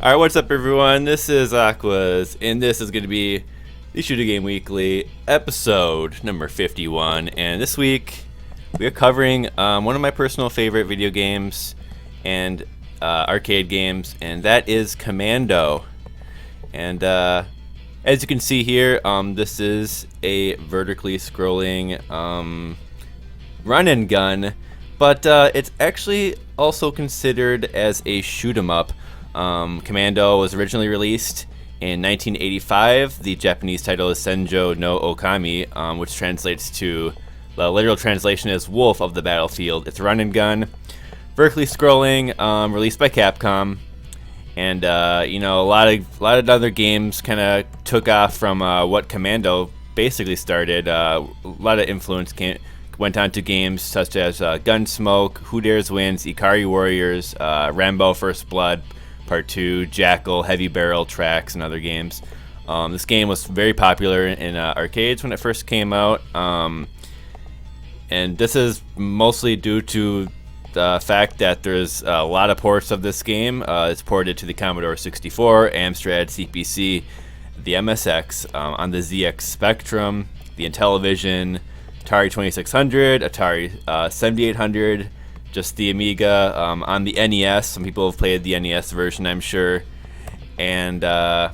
Alright, what's up everyone? This is Aquas, and this is going to be the STG Weekly, episode number 51. And this week, we are covering one of my personal favorite video games and arcade games, and that is Commando. And as you can see here, this is a vertically scrolling run and gun, but it's actually also considered as a shoot 'em up. Commando was originally released in 1985. The Japanese title is Senjō no Ōkami, which translates to, the literal translation is Wolf of the Battlefield. It's a run and gun, vertically scrolling, released by Capcom, and a lot of other games kind of took off from what Commando basically started. A lot of influence went on to games such as Gunsmoke, Who Dares Wins, Ikari Warriors, Rambo First Blood Part 2, Jackal, Heavy Barrel, Tracks, and other games. This game was very popular in arcades when it first came out, and this is mostly due to the fact that there's a lot of ports of this game. It's ported to the Commodore 64, Amstrad CPC, the MSX, on the ZX Spectrum, the Intellivision, Atari 2600, Atari 7800, just the Amiga, on the NES. Some people have played the NES version, I'm sure. And the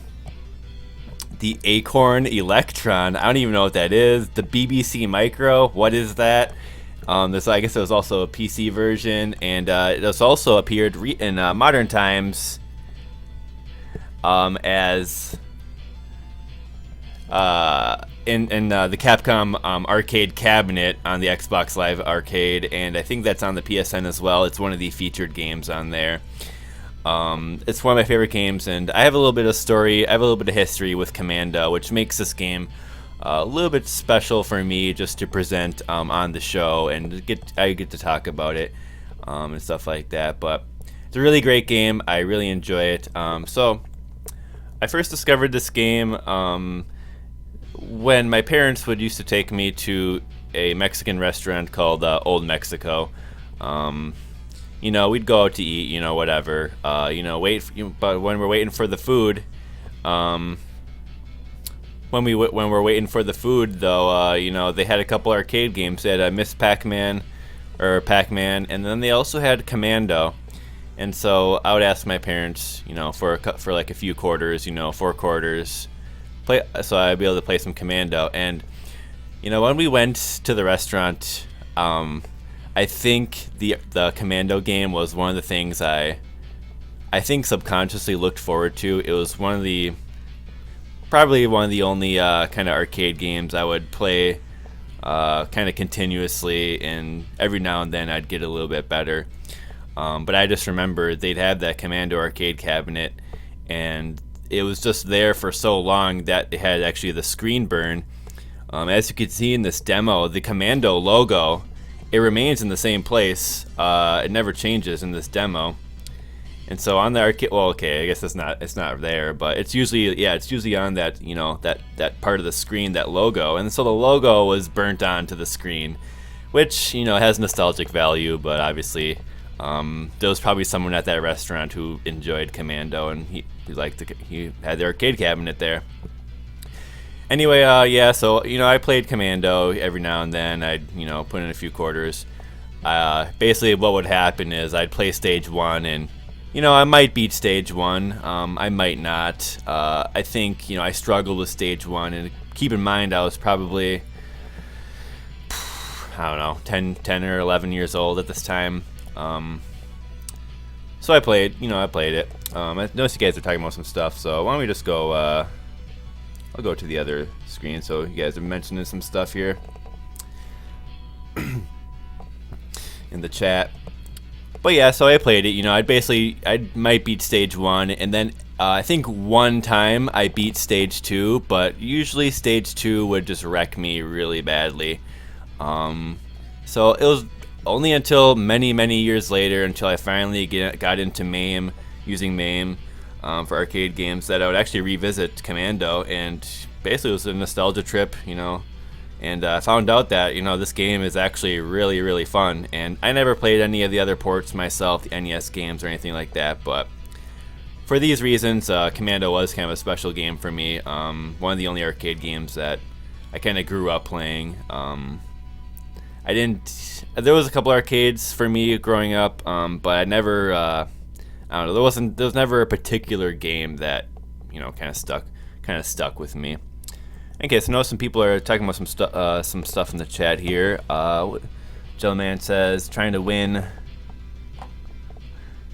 Acorn Electron, I don't even know what that is. The BBC Micro, what is that? I guess there was also a PC version, and it has also appeared in modern times as in the Capcom arcade cabinet on the Xbox Live Arcade, and I think that's on the PSN as well. It's one of the featured games on there. It's one of my favorite games, and I have a little bit of story, I have a little bit of history with Commando, which makes this game a little bit special for me just to present on the show, and I get to talk about it and stuff like that. But it's a really great game. I really enjoy it. So I first discovered this game when my parents would used to take me to a Mexican restaurant called Old Mexico. We'd go out to eat, whatever. But when we're waiting for the food, when we're waiting for the food, though, they had a couple arcade games. They had Miss Pac-Man, and then they also had Commando. And so I would ask my parents, for like a few quarters, 4 quarters. So I'd be able to play some Commando. And when we went to the restaurant, I think the Commando game was one of the things I think subconsciously looked forward to. It was probably one of the only kind of arcade games I would play kind of continuously, and every now and then I'd get a little bit better. But I just remember they'd have that Commando arcade cabinet, and it was just there for so long that it had actually the screen burn. As you can see in this demo, the Commando logo, it remains in the same place. It never changes in this demo. And so on the arcade, well, okay, I guess it's not there, but it's usually on that, that part of the screen, that logo. And so the logo was burnt onto the screen, which, has nostalgic value, but obviously there was probably someone at that restaurant who enjoyed Commando, and he had the arcade cabinet there. Anyway, so I played Commando every now and then. I'd put in a few quarters. Basically, what would happen is I'd play stage 1, and I might beat stage 1. I might not. I think I struggled with stage 1, and keep in mind I was probably, I don't know, 10 or 11 years old at this time. So I played it. I noticed you guys are talking about some stuff, so why don't we just go, I'll go to the other screen, so you guys are mentioning some stuff here in the chat. But yeah, so I played it, I might beat stage 1, and then I think one time I beat stage 2, but usually stage 2 would just wreck me really badly. So it was only until many years later, until I finally got into MAME, using MAME for arcade games, that I would actually revisit Commando, and basically it was a nostalgia trip, and I found out that this game is actually really fun. And I never played any of the other ports myself, the NES games or anything like that, but for these reasons, Commando was kind of a special game for me. One of the only arcade games that I kind of grew up playing. I didn't. There was a couple arcades for me growing up, but I never. I don't know. There was never a particular game that kind of stuck with me. Okay, so I know some people are talking about some stuff in the chat here. Gentleman says trying to win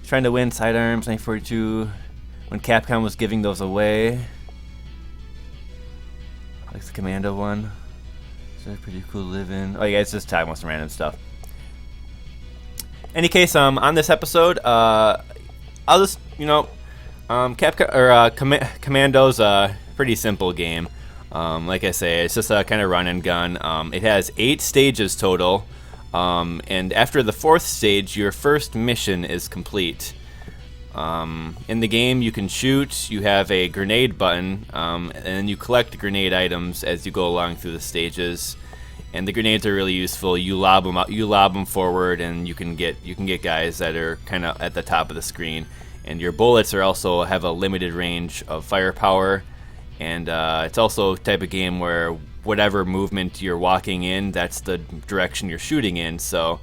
sidearms 1942 when Capcom was giving those away. Like the Commando one. It's pretty cool to live in. Oh yeah, it's just talking about some random stuff. Any case, on this episode, I'll just Capcom or Commando's a pretty simple game. Like I say, it's just a kind of run and gun. It has 8 stages total, and after the 4th stage, your first mission is complete. In the game, you can shoot. You have a grenade button, and then you collect grenade items as you go along through the stages. And the grenades are really useful. You lob them forward, and you can get guys that are kind of at the top of the screen. And your bullets also have a limited range of firepower. And it's also a type of game where whatever movement you're walking in, that's the direction you're shooting in. So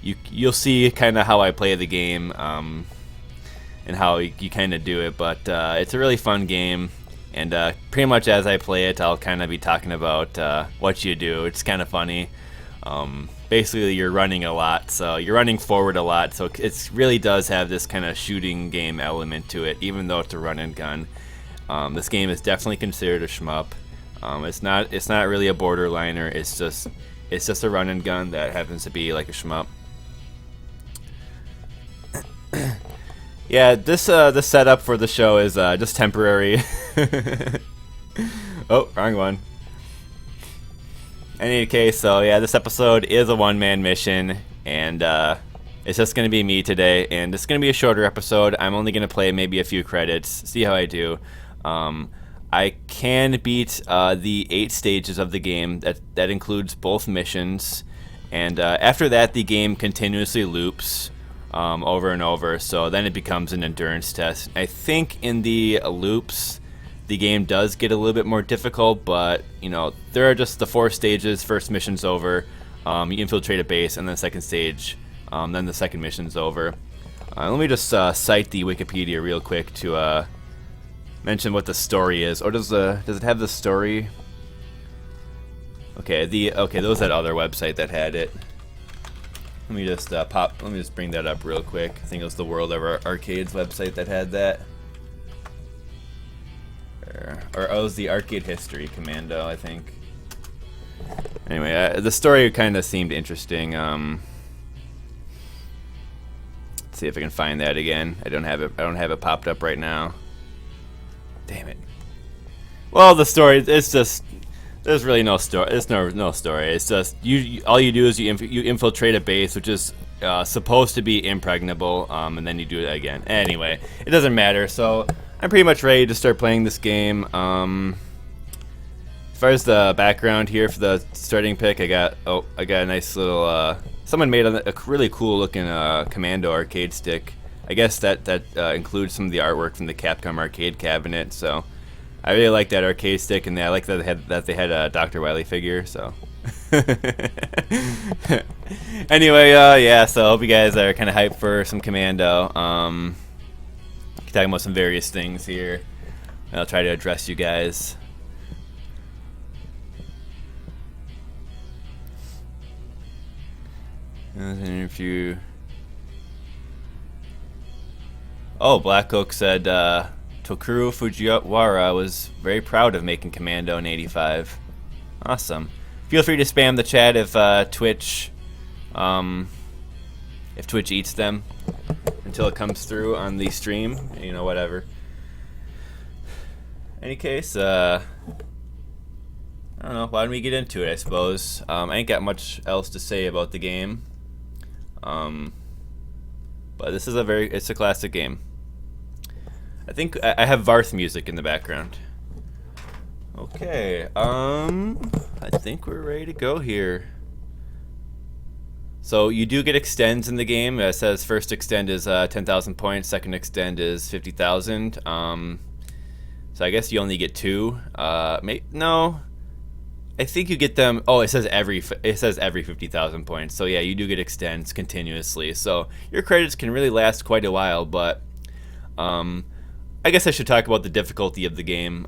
you'll see kind of how I play the game and how you kind of do it. But it's a really fun game. And pretty much as I play it, I'll kind of be talking about what you do. It's kind of funny. Basically, you're running a lot, so you're running forward a lot. So it really does have this kind of shooting game element to it, even though it's a run and gun. This game is definitely considered a shmup. It's not really a borderliner. It's just a run and gun that happens to be like a shmup. Yeah, the setup for the show is just temporary. Oh, wrong one. In any case, so yeah, this episode is a one-man mission, and it's just going to be me today, and it's going to be a shorter episode. I'm only going to play maybe a few credits, see how I do. I can beat the 8 stages of the game. That includes both missions, and after that, the game continuously loops over and over, so then it becomes an endurance test. I think in the loops, the game does get a little bit more difficult, but there are just the 4 stages. First mission's over, you infiltrate a base, and then second stage, then the second mission's over. Let me just cite the Wikipedia real quick to mention what the story is. Or does it have the story? Okay, there was that other website that had it. Let me just bring that up real quick. I think it was the World of Arcades website that had that. Or it was the Arcade History Commando, I think. Anyway, the story kind of seemed interesting. Let's see if I can find that again. I don't have it popped up right now. Damn it. Well, the story, it's just, there's really no story. It's no story. It's just all you do is you infiltrate a base, which is supposed to be impregnable, and then you do it again. Anyway, it doesn't matter. So I'm pretty much ready to start playing this game. As far as the background here for the starting pick, I got a nice little someone made a really cool looking Commando arcade stick. I guess that includes some of the artwork from the Capcom arcade cabinet. So I really like that arcade stick, and I like that they had a Dr. Wily figure. So anyway, yeah. So I hope you guys are kind of hyped for some Commando. Talking about some various things here. I'll try to address you guys. An interview. Oh, Black Oak said Tokuro Fujiwara was very proud of making Commando in '85. Awesome. Feel free to spam the chat if Twitch eats them until it comes through on the stream. Whatever. Any case, I don't know. Why don't we get into it? I suppose I ain't got much else to say about the game. But this is it's a classic game. I think I have Varth music in the background. Okay, I think we're ready to go here. So you do get extends in the game. It says first extend is 10,000 points, second extend is 50,000. So I guess you only get 2. No, I think you get them. Oh, it says every 50,000 points. So yeah, you do get extends continuously. So your credits can really last quite a while. But I guess I should talk about the difficulty of the game.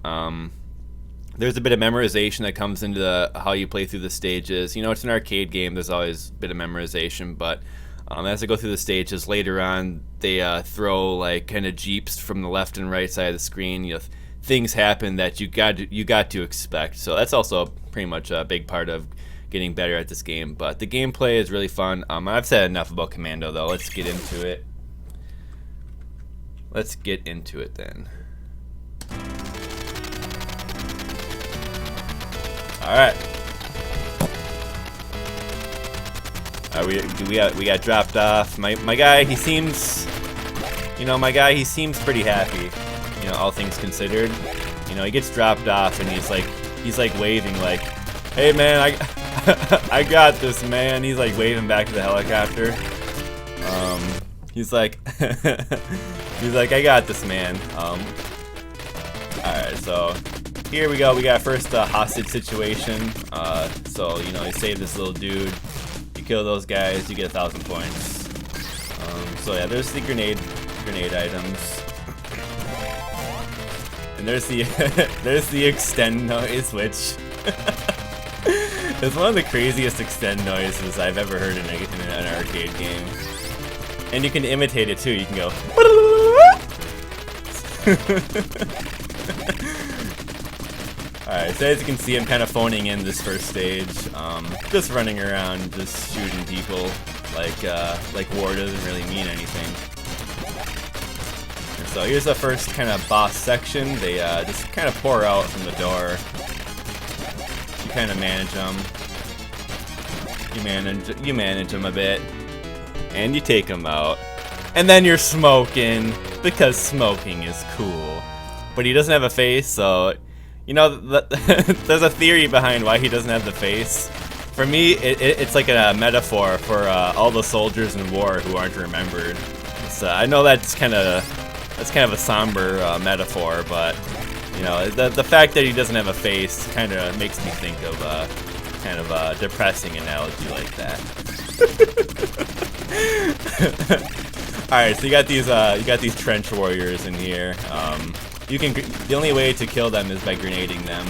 There's a bit of memorization that comes into how you play through the stages. You know, it's an arcade game. There's always a bit of memorization, but as I go through the stages later on, they throw like kind of jeeps from the left and right side of the screen. You know, things happen that you got to expect. So that's also pretty much a big part of getting better at this game. But the gameplay is really fun. I've said enough about Commando though. Let's get into it. Let's get into it then. All right. We got dropped off. My guy, he seems, he seems pretty happy. You know, all things considered. You know, he gets dropped off and he's like waving like, "Hey man, I got this, man." He's like waving back to the helicopter. He's like, "I got this, man." All right, so. Here we go, we got first hostage situation. So, you know, you save this little dude, you kill those guys, you get 1,000 points. So yeah, there's the grenade items. And there's the there's the extend noise, which is one of the craziest extend noises I've ever heard in an arcade game. And you can imitate it too, you can go Alright, so as you can see, I'm kind of phoning in this first stage, just running around, just shooting people, like war doesn't really mean anything. And so here's the first kind of boss section. They just kind of pour out from the door. You kind of manage them. You manage them a bit, and you take them out. And then you're smoking, because smoking is cool. But he doesn't have a face, so... You know, there's a theory behind why he doesn't have the face. For me, it's like a metaphor for all the soldiers in war who aren't remembered. I know that's kind of a somber metaphor, but you know, the fact that he doesn't have a face kind of makes me think of kind of a depressing analogy like that. All right, so you got these trench warriors in here. The only way to kill them is by grenading them.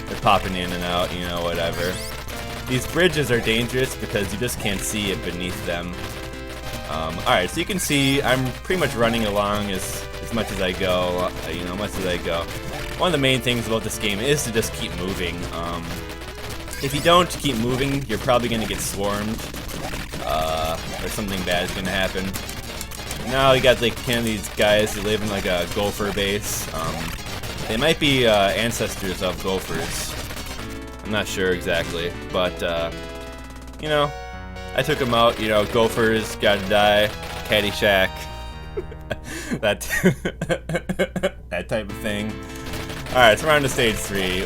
They're popping in and out, you know, whatever. These bridges are dangerous because you just can't see it beneath them. Alright, so you can see I'm pretty much running along as much as I go, One of the main things about this game is to just keep moving. If you don't keep moving, you're probably going to get swarmed, or something bad is going to happen. Now you got like kind of these guys who live in like a gopher base. They might be ancestors of gophers. I'm not sure exactly, but you know, I took them out. You know, gophers gotta die. Caddyshack. that that type of thing. All right, so we're on to stage 3.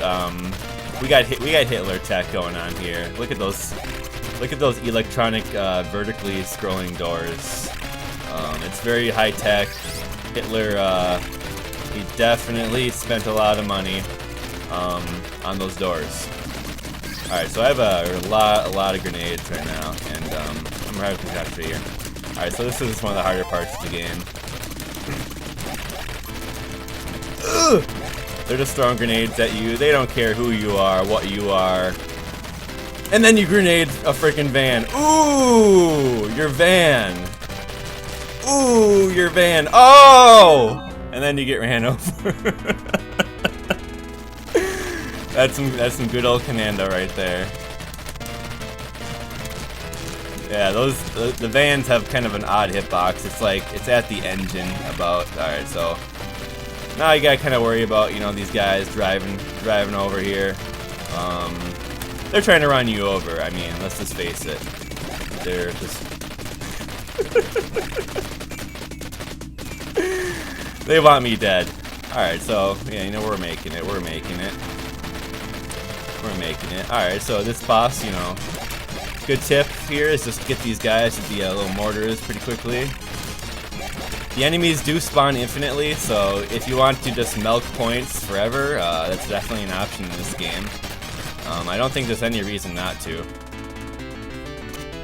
We got Hitler tech going on here. Look at those electronic vertically scrolling doors. It's very high tech. Hitler, he definitely spent a lot of money on those doors. Alright, so I have a lot of grenades right now, and I'm right up to capture here. Alright, so this is one of the harder parts of the game. Ugh! They're just throwing grenades at you. They don't care who you are, what you are. And then you grenade a freaking van. Ooh! Your van! Ooh, your van. Oh! And then you get ran over. That's some good old Commando right there. Yeah, the vans have kind of an odd hitbox. It's at the engine about. All right, so now you gotta kind of worry about, you know, these guys driving over here. They're trying to run you over. I mean, let's just face it. They're just. They want me dead. Alright, so, yeah, you know, we're making it. Alright, so this boss, you know, good tip here is just get these guys with the little mortars pretty quickly. The enemies do spawn infinitely, so if you want to just milk points forever, that's definitely an option in this game. I don't think there's any reason not to.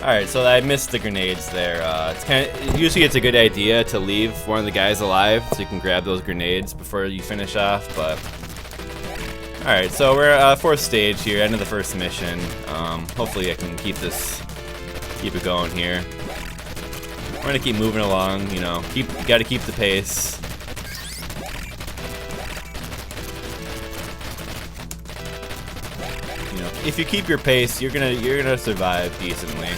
Alright, so I missed the grenades there. Usually it's a good idea to leave one of the guys alive so you can grab those grenades before you finish off, but... Alright, so we're at 4th stage here, end of the first mission. Hopefully I can keep it going here. We're gonna keep moving along, you know, gotta keep the pace. You know, if you keep your pace, you're gonna survive decently.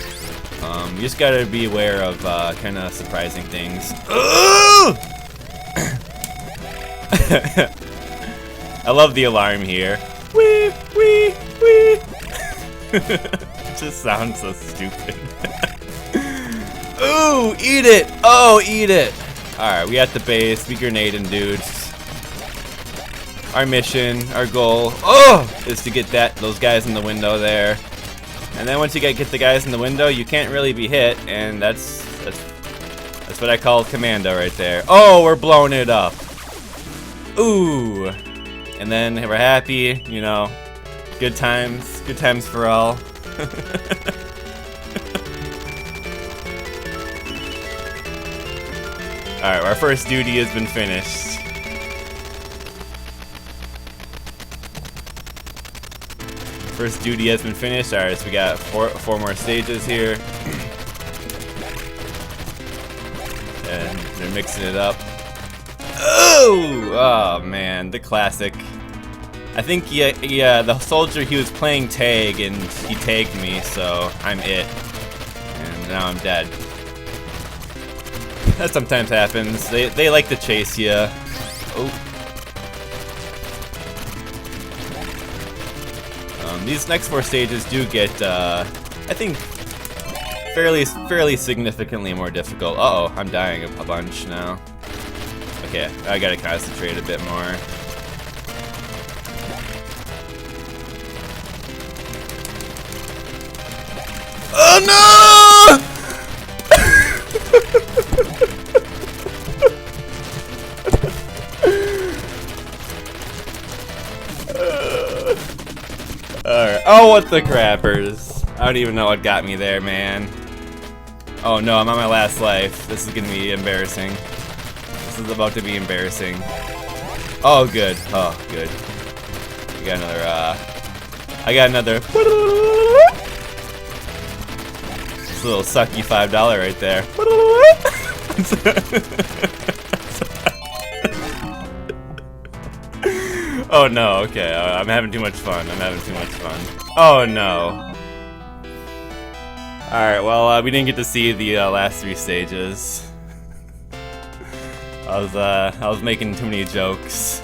You just gotta be aware of kind of surprising things. I love the alarm here. Wee wee wee. It just sounds so stupid. Ooh, eat it! Oh, eat it! Alright, we at the base, we grenading dudes. Our mission, our goal, is to get those guys in the window there. And then once you get the guys in the window, you can't really be hit, and that's what I call Commando right there. Oh, we're blowing it up. Ooh. And then we're happy, you know. Good times for all. Alright, our first duty has been finished. First duty has been finished. Alright, so we got four more stages here. And they're mixing it up. Oh man, the classic. I think yeah, the soldier, he was playing tag and he tagged me, so I'm it. And now I'm dead. That sometimes happens. They like to chase you. Oh. These next 4 stages do get, I think, fairly significantly more difficult. Uh-oh, I'm dying a bunch now. Okay, I gotta concentrate a bit more. Oh no! Alright. Oh, what the crappers. I don't even know what got me there, man. Oh no, I'm on my last life. This is gonna be embarrassing. This is about to be embarrassing. Oh, good. Oh, good. We got another, I got another. This little sucky $5 right there. Oh no, okay, I'm having too much fun. Oh no. Alright, well, we didn't get to see the last 3 stages. I was making too many jokes.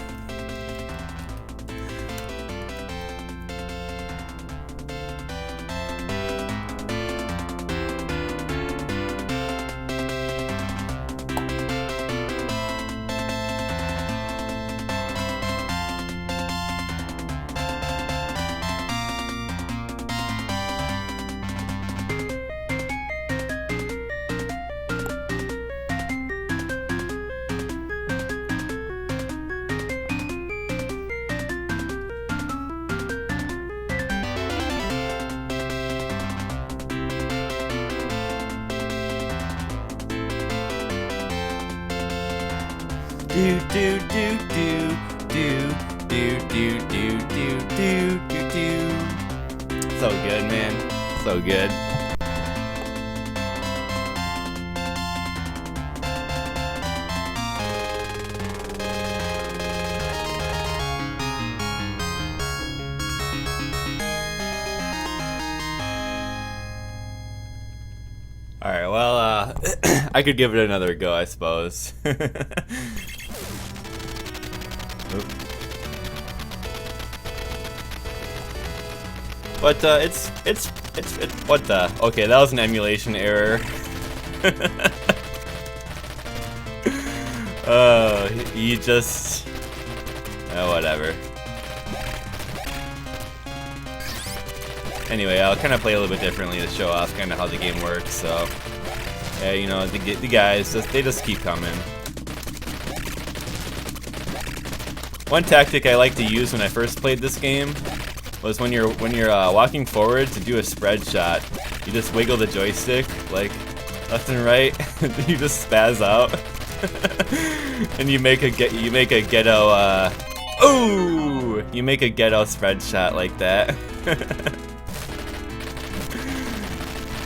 Do do do do do do do do do do do do. So good, man. So good. Alright, well, I could give it another go, I suppose. But it's what the? Okay, that was an emulation error. You just whatever. Anyway, I'll kind of play a little bit differently to show off kind of how the game works. So, yeah, you know, the guys, they just keep coming. One tactic I like to use when I first played this game was when you're walking forward to do a spread shot, you just wiggle the joystick like left and right. You just spaz out, and you make a ghetto. Ooh! You make a ghetto spread shot like that.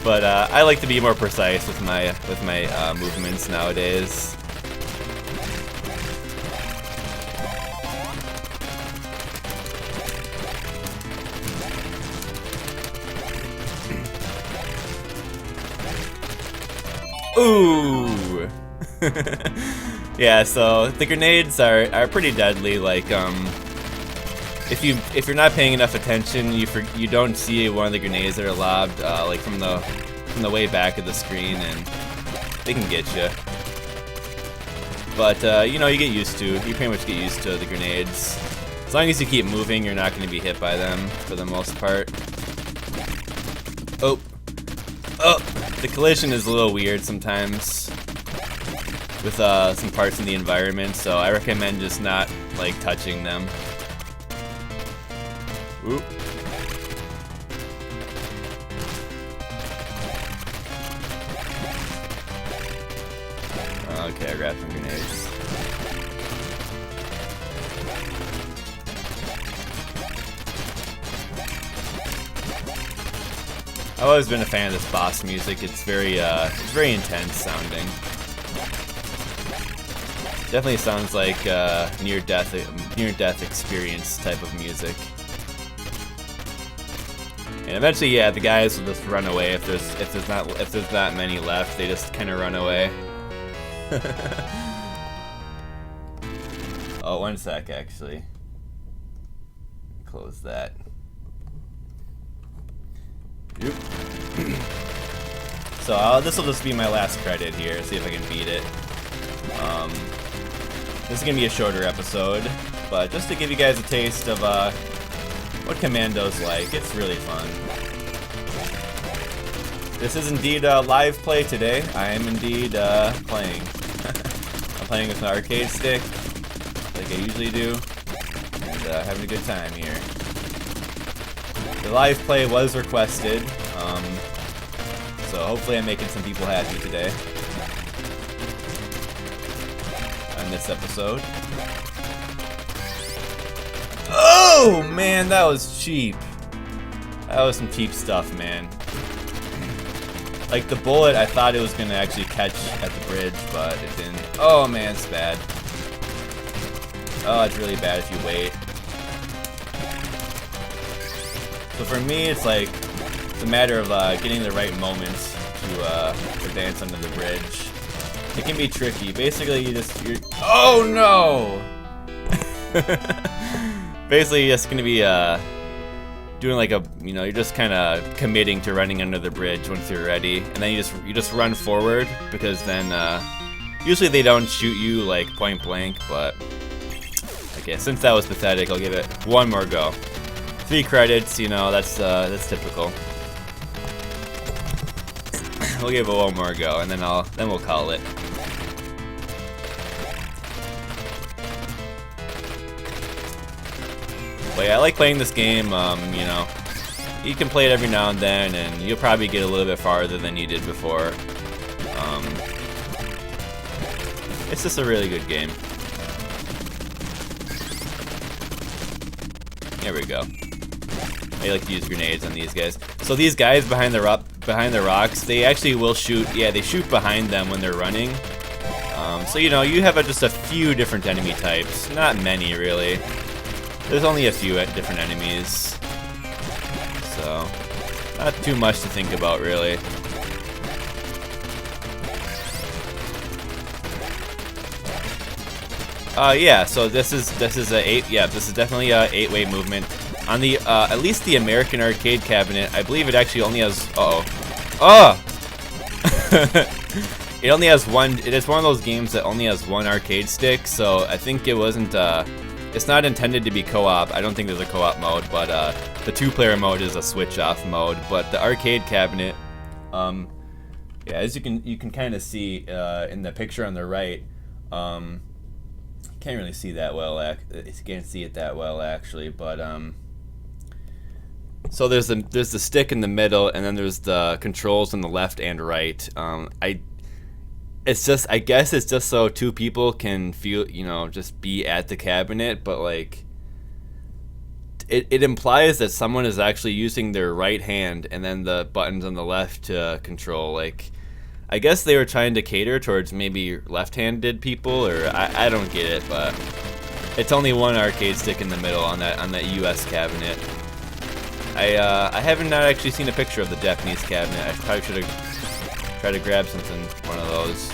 But I like to be more precise with my movements nowadays. Ooh! Yeah, so the grenades are pretty deadly. Like, if you're not paying enough attention, you don't see one of the grenades that are lobbed like from the way back of the screen, and they can get you. But you know, you pretty much get used to the grenades. As long as you keep moving, you're not going to be hit by them for the most part. Oh. Oh, the collision is a little weird sometimes with some parts in the environment, so I recommend just not like touching them. Oop. Okay, I grabbed some grenades. I've always been a fan of this boss music. It's very intense sounding. Definitely sounds like near-death experience type of music. And eventually, yeah, the guys will just run away if there's not many left. They just kind of run away. Oh, one sec, actually. Close that. Yep. So this will just be my last credit here. See if I can beat it. This is gonna be a shorter episode, but just to give you guys a taste of what Commando's like. It's really fun. This is indeed live play today. I am indeed playing. I'm playing with an arcade stick, like I usually do, and having a good time here. The live play was requested, so hopefully I'm making some people happy today on this episode. Oh man, that was cheap. That was some cheap stuff, man. Like the bullet, I thought it was gonna actually catch at the bridge, but it didn't. Oh man, it's bad. Oh, it's really bad if you wait. So for me, it's like it's a matter of getting the right moments to advance under the bridge. It can be tricky. Basically, you're. Oh no! Basically, it's gonna be doing like you're just kind of committing to running under the bridge once you're ready, and then you just run forward, because then usually they don't shoot you like point blank, but okay, since that was pathetic, I'll give it one more go. 3 credits, you know, that's typical. We'll give it one more go, and then we'll call it. But yeah, I like playing this game. You know, you can play it every now and then, and you'll probably get a little bit farther than you did before. It's just a really good game. There we go. I like to use grenades on these guys. So these guys behind the rocks, they actually will shoot. Yeah, they shoot behind them when they're running. So you know, you have just a few different enemy types. Not many, really. There's only a few different enemies. So not too much to think about, really. Yeah. So this is definitely a 8-way movement. On the at least the American arcade cabinet, I believe it actually only has. It only has one. It is one of those games that only has one arcade stick, so I think it wasn't. It It's not intended to be co-op. I don't think there's a co-op mode, but the 2-player mode is a switch-off mode. But the arcade cabinet, yeah, as you can kind of see in the picture on the right, can't really see that well. You can't see it that well actually, but so there's the stick in the middle, and then there's the controls on the left and right. I guess it's just so 2 people can feel, just be at the cabinet, but like it implies that someone is actually using their right hand and then the buttons on the left to control. Like, I guess they were trying to cater towards maybe left-handed people, or I don't get it, but it's only one arcade stick in the middle on that US cabinet. I haven't not actually seen a picture of the Japanese cabinet. I probably should have tried to grab one of those.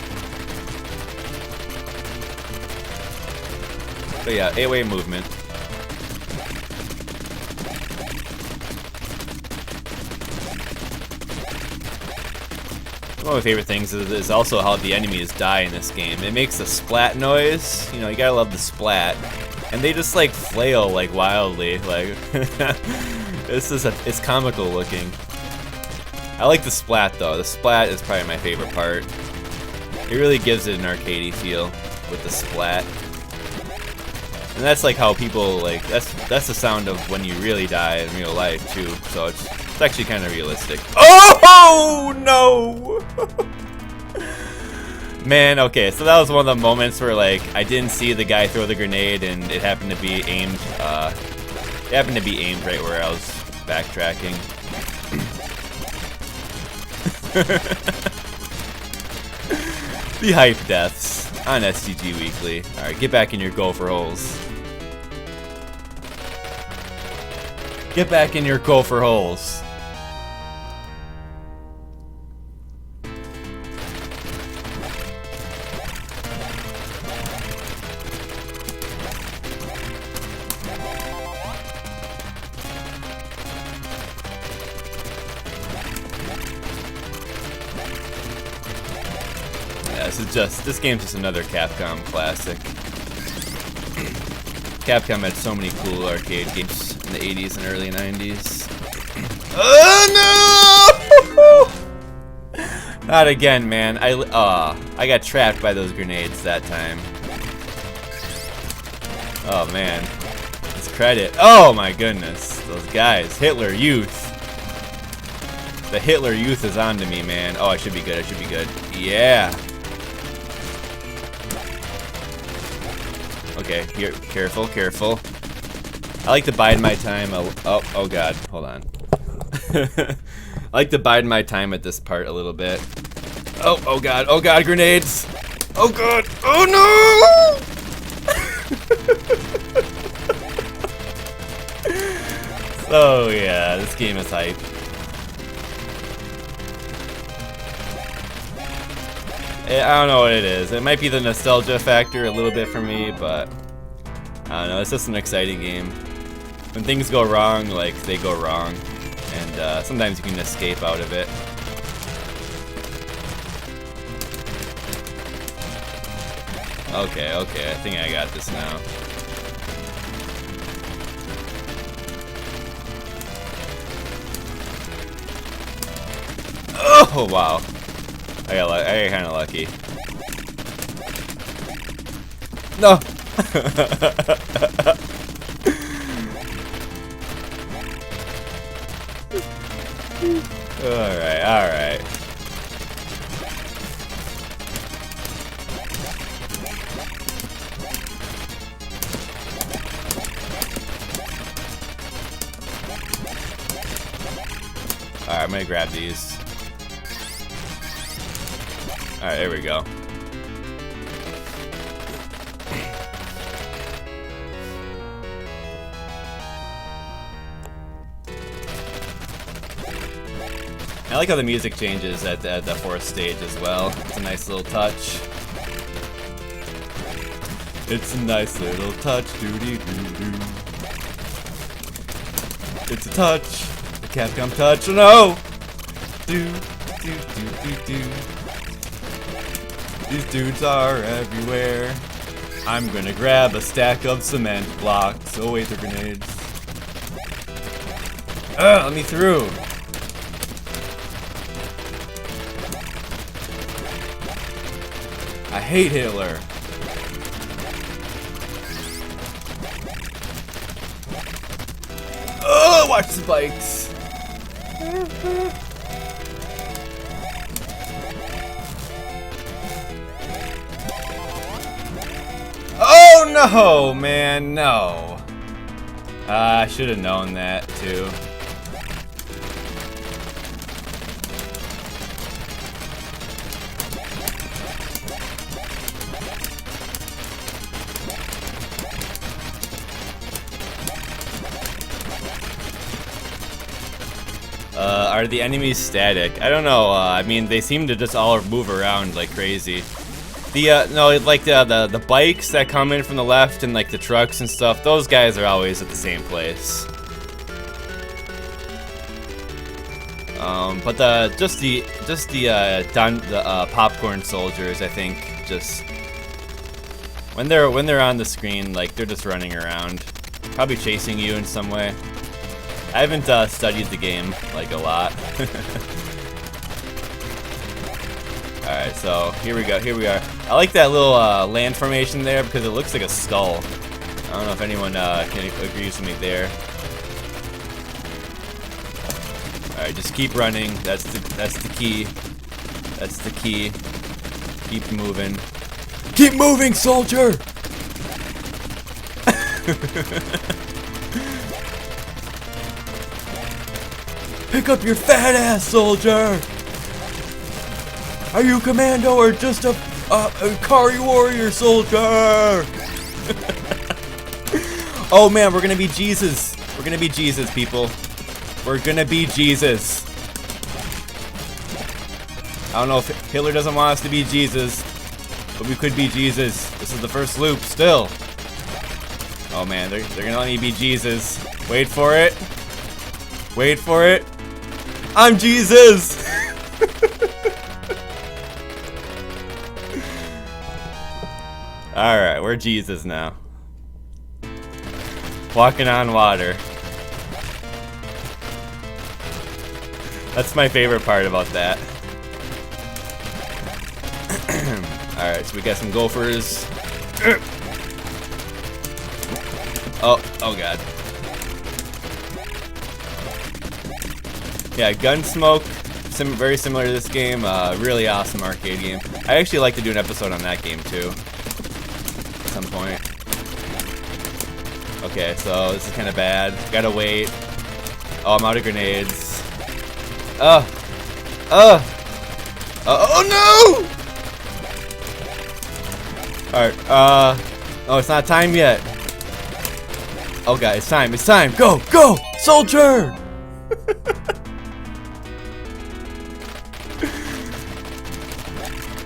But yeah, 8-way movement. One of my favorite things is also how the enemies die in this game. It makes a splat noise. You gotta love the splat. And they just like flail like wildly. Like it's comical looking. I like the splat though. The splat is probably my favorite part. It really gives it an arcadey feel with the splat. And that's like how people like that's the sound of when you really die in real life too. So it's actually kind of realistic. Oh no! Man, okay, so that was one of the moments where like I didn't see the guy throw the grenade, and it happened to be aimed. Right where I was backtracking. The hype deaths on STG Weekly. All right, get back in your gopher holes. Get back in your gopher holes. This game's just another Capcom classic. Capcom had so many cool arcade games in the 80s and early 90s. Oh no! Not again, man. I got trapped by those grenades that time. Oh man. It's credit. Oh my goodness. Those guys. Hitler Youth. The Hitler Youth is onto me, man. Oh, I should be good. I should be good. Yeah. Okay, here, careful, careful. I like to bide my time. Oh god, hold on. I like to bide my time at this part a little bit. Oh god, grenades! Oh god, oh no! So yeah, this game is hype. I don't know what it is. It might be the nostalgia factor a little bit for me, but I don't know. It's just an exciting game. When things go wrong, like, they go wrong. And sometimes you can escape out of it. Okay, I think I got this now. Oh, wow. I got kind of lucky. No! Alright. Alright, I'm gonna grab these. Alright, there we go. I like how the music changes at the 4th stage as well. It's a nice little touch. It's a nice little touch, doo-dee-doo-doo. It's a touch, a Capcom touch. Oh no! Do-do-do-do-do. These dudes are everywhere. I'm gonna grab a stack of cement blocks. Oh wait, they're grenades. Ugh, let me through. I hate Hitler. Oh, watch the bikes. Oh no, man, no. I should have known that too. Are the enemies static? I don't know. I mean, they seem to just all move around like crazy. No, like the bikes that come in from the left and like the trucks and stuff, those guys are always at the same place. But the popcorn soldiers, I think, just when they're on the screen, like they're just running around, probably chasing you in some way. I haven't studied the game like a lot. Alright, so here we go, here we are. I like that little land formation there because it looks like a skull. I don't know if anyone can agree with me there. Alright, just keep running. That's the key. That's the key. Keep moving. Keep moving, soldier! Pick up your fat ass, soldier! Are you Commando or just a Kari warrior soldier? Oh man, we're gonna be Jesus. We're gonna be Jesus, people. We're gonna be Jesus. I don't know if Hitler doesn't want us to be Jesus, but we could be Jesus. This is the first loop, still. Oh man, they're gonna let me be Jesus. Wait for it. Wait for it. I'm Jesus! Alright, we're Jesus now. Walking on water. That's my favorite part about that. Alright, so we got some gophers. Oh god. Yeah, Gunsmoke, very similar to this game. Really awesome arcade game. I actually like to do an episode on that game too. At some point. Okay, so this is kind of bad. Gotta wait. Oh, I'm out of grenades. Oh no! Alright, oh, it's not time yet. Oh god, it's time, go, go! Soldier!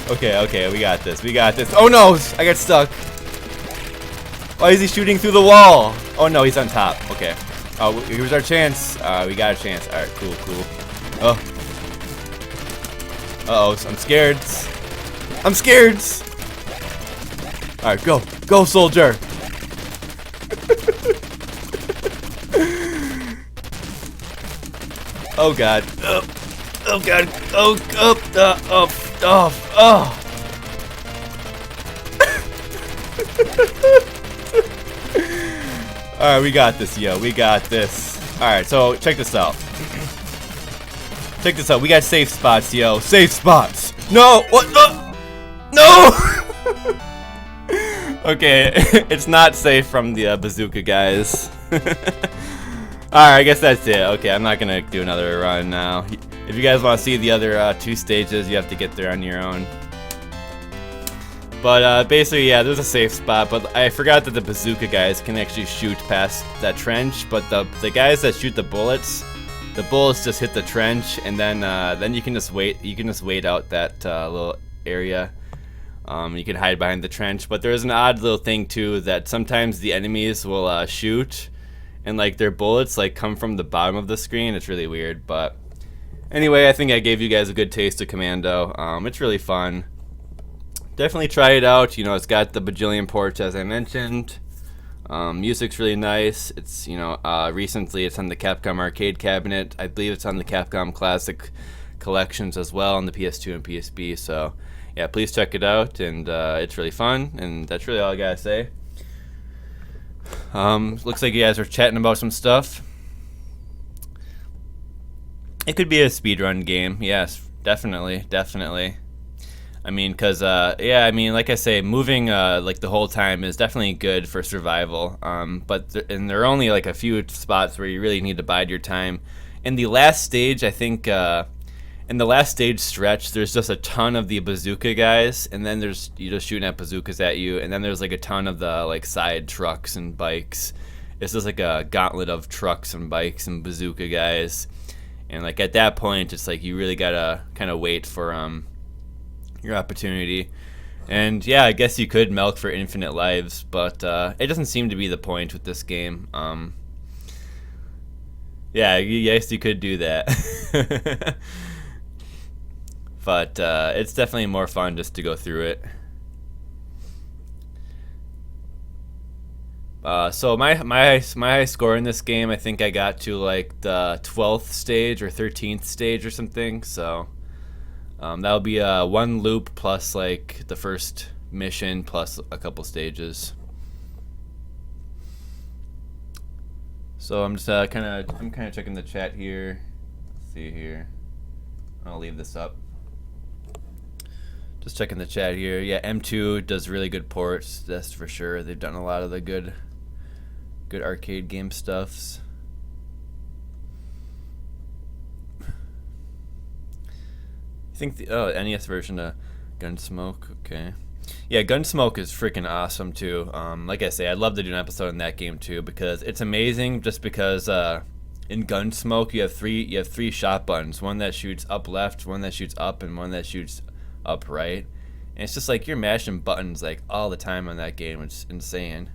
Okay, we got this, Oh no, I got stuck. Why is he shooting through the wall? Oh no, he's on top, okay. Oh, here's our chance. We got a chance. Alright, cool. Oh. Uh-oh, I'm scared. Alright, go, soldier. Oh god. Oh god. Alright, we got this, yo. We got this. Alright, so check this out. We got safe spots, yo. Safe spots. No! What? No! Okay, it's not safe from the bazooka guys. Alright, I guess that's it. Okay, I'm not gonna do another run now. If you guys want to see the other 2 stages, you have to get there on your own. But basically, yeah, there's a safe spot, but I forgot that the bazooka guys can actually shoot past that trench, but the guys that shoot the bullets just hit the trench, and then you can just wait. You can just wait out that little area. You can hide behind the trench, but there's an odd little thing too that sometimes the enemies will shoot, and like their bullets like come from the bottom of the screen. It's really weird, but anyway, I think I gave you guys a good taste of Commando. It's really fun. definitely try it out. You know, it's got the bajillion ports as I mentioned. Music's really nice. It's, you know, recently it's on the Capcom arcade cabinet. I believe it's on the Capcom Classic collections as well on the PS2 and PSP. So yeah, please check it out, and it's really fun. And that's really all I gotta say. Looks like you guys are chatting about some stuff. It could be a speedrun game. Yes, definitely. I mean, because, yeah, I mean, like I say, moving, like, the whole time is definitely good for survival. But there are only, like, a few spots where you really need to bide your time. In the last stage, I think, in the last stage stretch, there's just a ton of the bazooka guys, and then you're just shooting at bazookas at you, and then there's, like, a ton of the, like, side trucks and bikes. It's just, like, a gauntlet of trucks and bikes and bazooka guys. And, like, at that point, it's like you really gotta kind of wait for, your opportunity. And yeah, I guess you could milk for infinite lives, but it doesn't seem to be the point with this game. Yeah, yes, you could do that. But it's definitely more fun just to go through it. So my high score in this game, I think I got to like the 12th stage or 13th stage or something. So that'll be one loop plus like the first mission plus a couple stages. So I'm just kind of checking the chat here. Let's see here. I'll leave this up. Just checking the chat here. Yeah, M2 does really good ports. That's for sure. They've done a lot of the good arcade game stuffs. I think the NES version of Gunsmoke. Okay. Yeah, Gunsmoke is freaking awesome too. Like I say, I'd love to do an episode on that game too because it's amazing. Just because in Gunsmoke you have three shot buttons, one that shoots up left, one that shoots up, and one that shoots up right. And it's just like you're mashing buttons like all the time on that game. It's insane.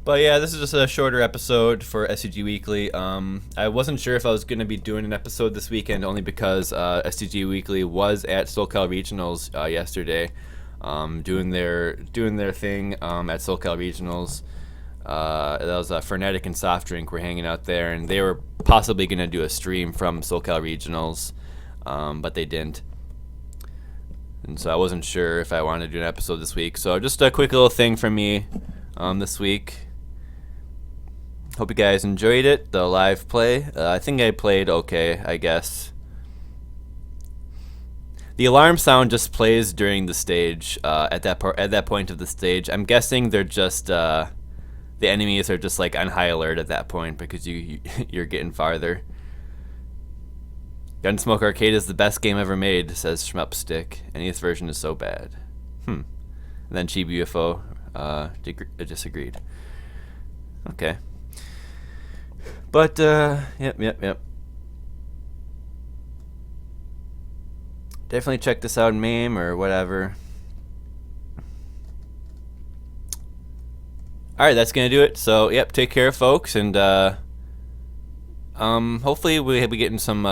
But yeah, this is just a shorter episode for STG Weekly. I wasn't sure if I was going to be doing an episode this weekend only because STG Weekly was at SoCal Regionals yesterday, doing their thing at SoCal Regionals. That was Frenetic and Soft Drink were hanging out there, and they were possibly going to do a stream from SoCal Regionals, but they didn't. And so I wasn't sure if I wanted to do an episode this week. So just a quick little thing from me this week. Hope you guys enjoyed it, the live play. I think I played okay, I guess. The alarm sound just plays during the stage. At that point of the stage, I'm guessing they're just the enemies are just like on high alert at that point because you're getting farther. Gunsmoke Arcade is the best game ever made, says Shmupstick. NES version is so bad. And then Chibi UFO disagreed. Okay. But, yep. Definitely check this out in MAME or whatever. Alright, that's going to do it. So, yep, take care, folks. And, hopefully we'll be getting some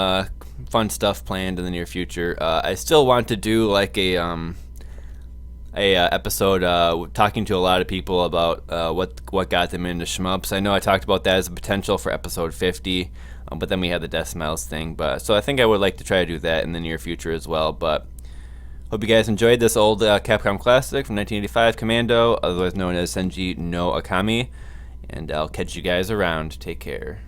fun stuff planned in the near future. I still want to do, like, a episode talking to a lot of people about what got them into shmups. I know I talked about that as a potential for episode 50, but then we had the Death Smiles thing. But so I think I would like to try to do that in the near future as well. But hope you guys enjoyed this old Capcom classic from 1985, Commando, otherwise known as Senjō no Ōkami. And I'll catch you guys around. Take care.